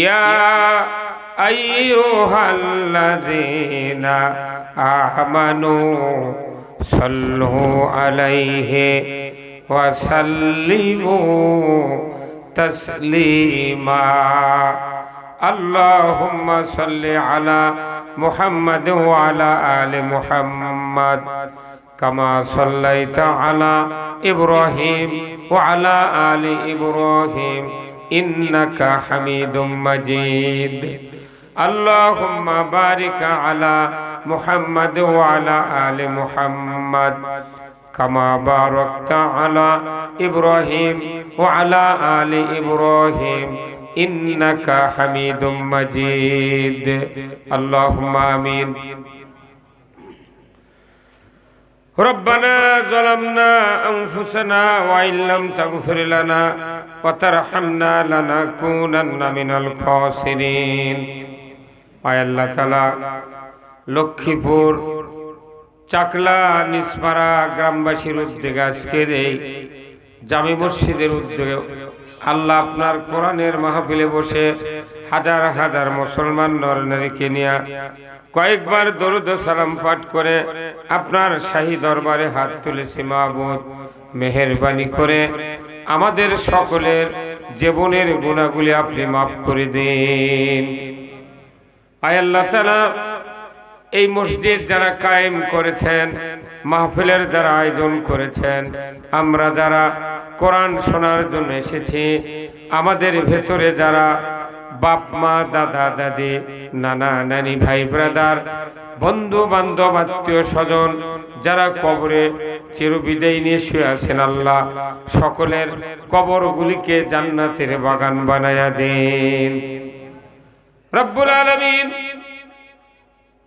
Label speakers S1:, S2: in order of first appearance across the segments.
S1: ইয়া আইয়ুহাল্লাযীনা আমানু সাল্লু আলাইহি ওয়া সাল্লিমু তাসলিমা। আল্লাহুম্মা সাল্লি আলা মুহাম্মাদ ওয়া আলা আলি মুহাম্মাদ কামা সাল্লাইতা আলা ইব্রাহিম ওয়া আলা আলি ইব্রাহিম ইন্নাকা হামিদুম মাজিদ। আল্লাহুম্মা বারিক আলা মুহাম্মাদ ওয়া আলা আলি মুহাম্মাদ কামা বারাকতা আলা ইব্রাহিম ওয়া আলা আলি ইব্রাহিম ইন্নাকা হামিদুম মাজিদ। আল্লাহুম্মা আমিন। রব্বানা যালামনা আনফুসানা ওয়া ইল্লাম তাগফির লানা ওয়া তারহামনা লানাকুনান্না মিনাল খাসিরিন। আয় আল্লাহ তাআলা, লক্ষ্মীপুর চাকলা নিসপাড়া গ্রামবাসীর উদ্যোগে আজকের এই জামে মসজিদের উদ্যোগে আল্লাহ আপনার কোরআনের মাহফিলে বসে হাজার হাজার মুসলমান নরনারীকে নিয়ে কয়েকবার দরুদ ও সালাম পাঠ করে আপনার শাহী দরবারে হাত তুলেছি। মাবুদ, মেহেরবানি করে আমাদের সকলের জীবনের গুনাহগুলি আপনি মাফ করে দিন। আয় আল্লাহ তাআলা, এই মসজিদ যারা কায়েম করেছেন, মাহফিলের যারা আয়োজন করেছেন, আমরা যারা কোরআন শোনার জন্য এসেছি, আমাদের ভেতরে যারা বাপ মা দাদা দাদি নানা নানি ভাই ব্রাদার বন্ধু বান্ধব আত্মীয় স্বজন যারা কবরে চিরবিদায় নিয়ে শুয়ে আছেন, আল্লাহ সকলের কবরগুলিকে জান্নাতের বাগান বানায়া দিন রব্বুল আলামিন।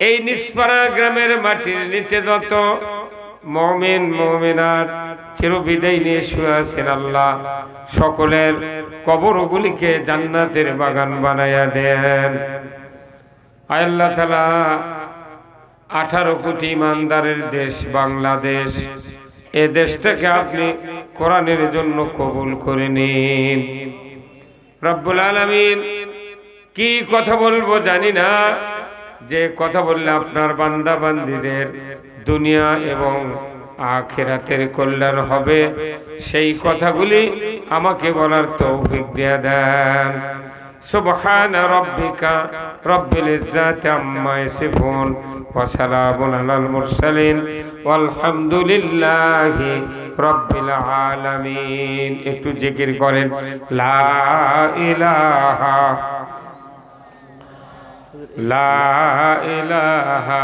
S1: এই নিসপাড়া গ্রামের মাটির নিচে যত মুমিন মুমিনাত চিরবিদায় নিয়ে শুয়ে আছেন, আল্লাহ সকলের কবরগুলিকে জান্নাতের বাগান বানায়া দেন। আয় আল্লাহ তাআলা, 18 কোটি ইমানদারের দেশ বাংলাদেশ, এ দেশটাকে আপনি কোরআনের জন্য কবুল করে নিন রব্বুল আলামিন। কি কথা বলবো জানি না, যে কথা বললে আপনার বান্দা বান্দীদের দুনিয়া এবং আখিরাতের কল্যাণ হবে, সেই কথাগুলি আমাকে বলার তৌফিক দিয়ে দেন। সুবহানা রাব্বিকা রাব্বিল ইজ্জাতি আম্মা ইয়াসিফুন ওয়া সালামুন আলাল মুরসালিন ওয়ালহামদুলিল্লাহি রাব্বিল আলামিন। একটু জিকির করেন লা ইলাহা লা ইলাহা।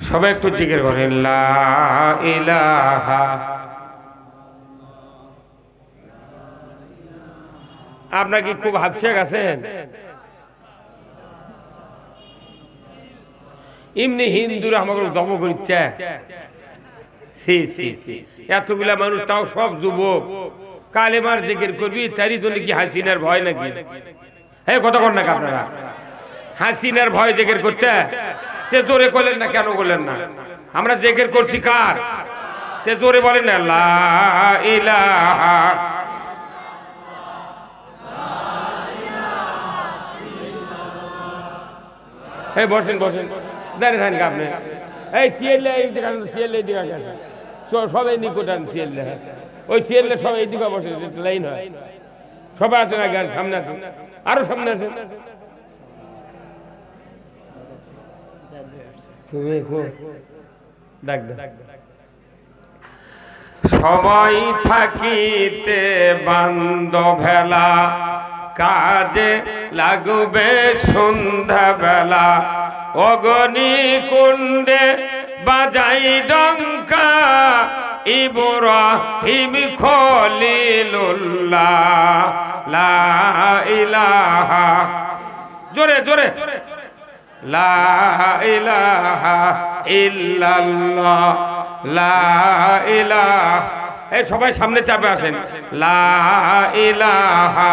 S1: সবাই একটু জিকির করেন লা ইলাহা। আপনার কি খুব হাফসে গেছেন? এমনি হিন্দুরা আমাকে জব করছে, এতগুলা মানুষ, তাও সব যুবক। কালেমার জিকির করবি, তারই জন্য কি হাসিনার ভয় নাকি? হ্যাঁ, কথা কন না আপনারা, হাসিনার ভয় জিকির করতে তে জোরে করলেন না, কেন করলেন না? আমরা জিকির করছি কার? তে জোরে বলেন না লা ইলাহা। এই বসেন বসেন, দাঁড়িয়ে থাকেন আপনি। এই সিএলএ সিএলএ দিকে গেছে, সবাই নিকট আন সিএলএ। ওই সিএলএ সবাই এই দিকে বসে, লাইন হয়। সবাই আসেন আগে, সামনে আসেন, আরো সামনে আসেন। তুমি ডাক ডাক। সবাই থাকিতে বান্ধবেলা, কাজে লাগবে সন্ধ্যা বেলা। অগ্নি কুণ্ডে বাজাই ডঙ্কা, ইব্রাহিম খলিলুল্লাহ লা ইলাহা। জোরে জোরে লা ইলাহা ইল্লাল্লাহ লা ইলাহা। এই সবাই সামনে চাপে আসেন। লা ইলাহা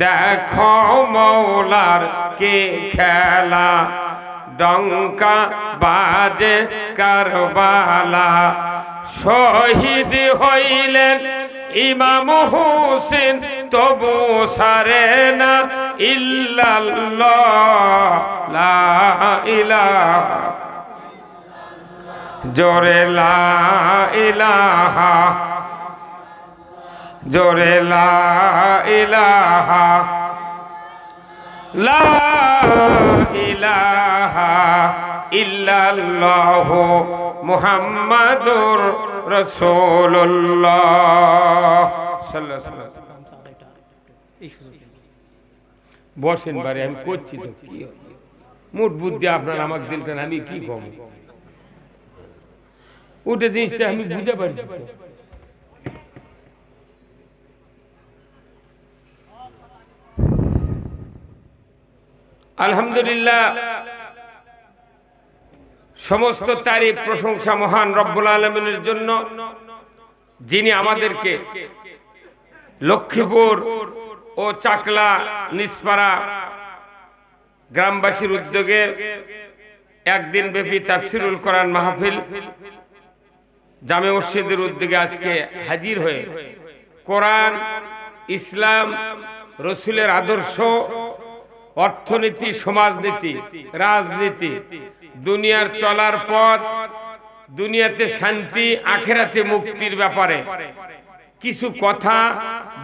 S1: দেখো মৌলার কে খেলা, ডঙ্কা বাজে কারবালা। শহীদ হইলেন ইমাম হুসেন, তবু সারে না ইল্লাল্লাহ লা ইলাহা, জোরে লা ইলাহা, জোরে লা ইলাহা, লা ইলাহা ইল্লাল্লাহ মুহাম্মাদুর রাসূলুল্লাহ সাল্লাল্লাহু আলাইহি ওয়াসাল্লাম। বসেন বারে, আমি করছি তো কি মোট বুদ্ধি আপনার আমাকে দিলতেন, আমি কি কম উঠে জিনিসটা আমি বুঝতে পারি। আলহামদুলিল্লাহ, সমস্ত তারিফ প্রশংসা মহান রব্বুল আলামিনের জন্য, যিনি আমাদেরকে লক্ষ্মীপুর ও চাকলা নিসপাড়া গ্রামবাসীর উদ্যোগে একদিন ব্যাপী তাফসিরুল কোরআন মাহফিল জামে মসজিদের উদ্যোগে আজকে হাজির হয়ে কোরআন, ইসলাম, রসুলের আদর্শ, অর্থনীতি, সমাজনীতি, রাজনীতি, দুনিয়ার চলার পথ, দুনিয়াতে শান্তি, আখেরাতে মুক্তির ব্যাপারে কিছু কথা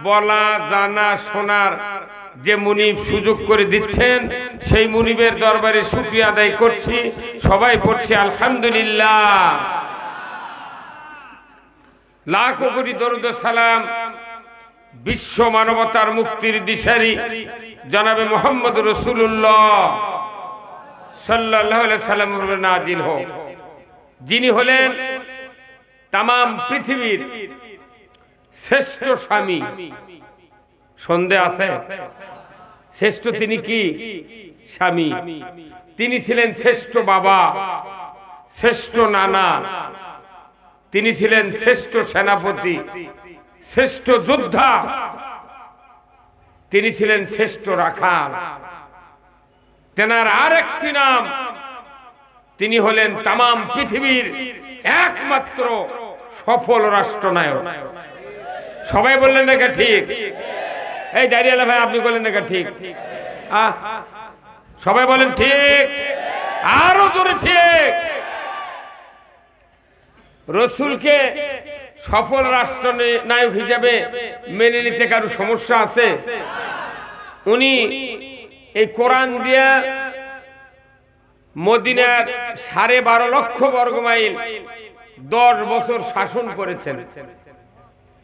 S1: বলা, জানা, শোনার যে মুনিব সুযোগ করে দিচ্ছেন, সেই মুনিবের দরবারে শুকরিয়া আদায় করছি। সবাই পড়ছি আলহামদুলিল্লাহ। লাখো কোটি দরুদ ও সালাম বিশ্ব মানবতার মুক্তির দিশারি জনাবে মুহাম্মদ রাসূলুল্লাহ সাল্লাল্লাহু আলাইহি সাল্লাম নাজিল হোক, যিনি হলেন তাম পৃথিবীর শ্রেষ্ঠ স্বামী। সন্দেহ আছে? শ্রেষ্ঠ তিনি কি? স্বামী। তিনি ছিলেন শ্রেষ্ঠ বাবা, শ্রেষ্ঠ নানা, তিনি ছিলেন শ্রেষ্ঠ সেনাপতি, শ্রেষ্ঠ যোদ্ধা, তিনি ছিলেন শ্রেষ্ঠ রাখাল। তেনার আরেকটি নাম, তিনি হলেন তাম পৃথিবীর একমাত্র সফল রাষ্ট্রনায়ক। সবাই বললেন নাকি ঠিক? এই দাঁড়িয়ে ভাই, আপনি বললেন নাকি ঠিক? সবাই বলেন ঠিক, আরো জোরে ঠিক। রসুলকে সফল রাষ্ট্রনায়ক হিসেবে মেনে নিতে কারো সমস্যা আছে? উনি এই কোরআন দিয়া মদিনার 12.5 লক্ষ বর্গমাইল 10 বছর শাসন করেছেন।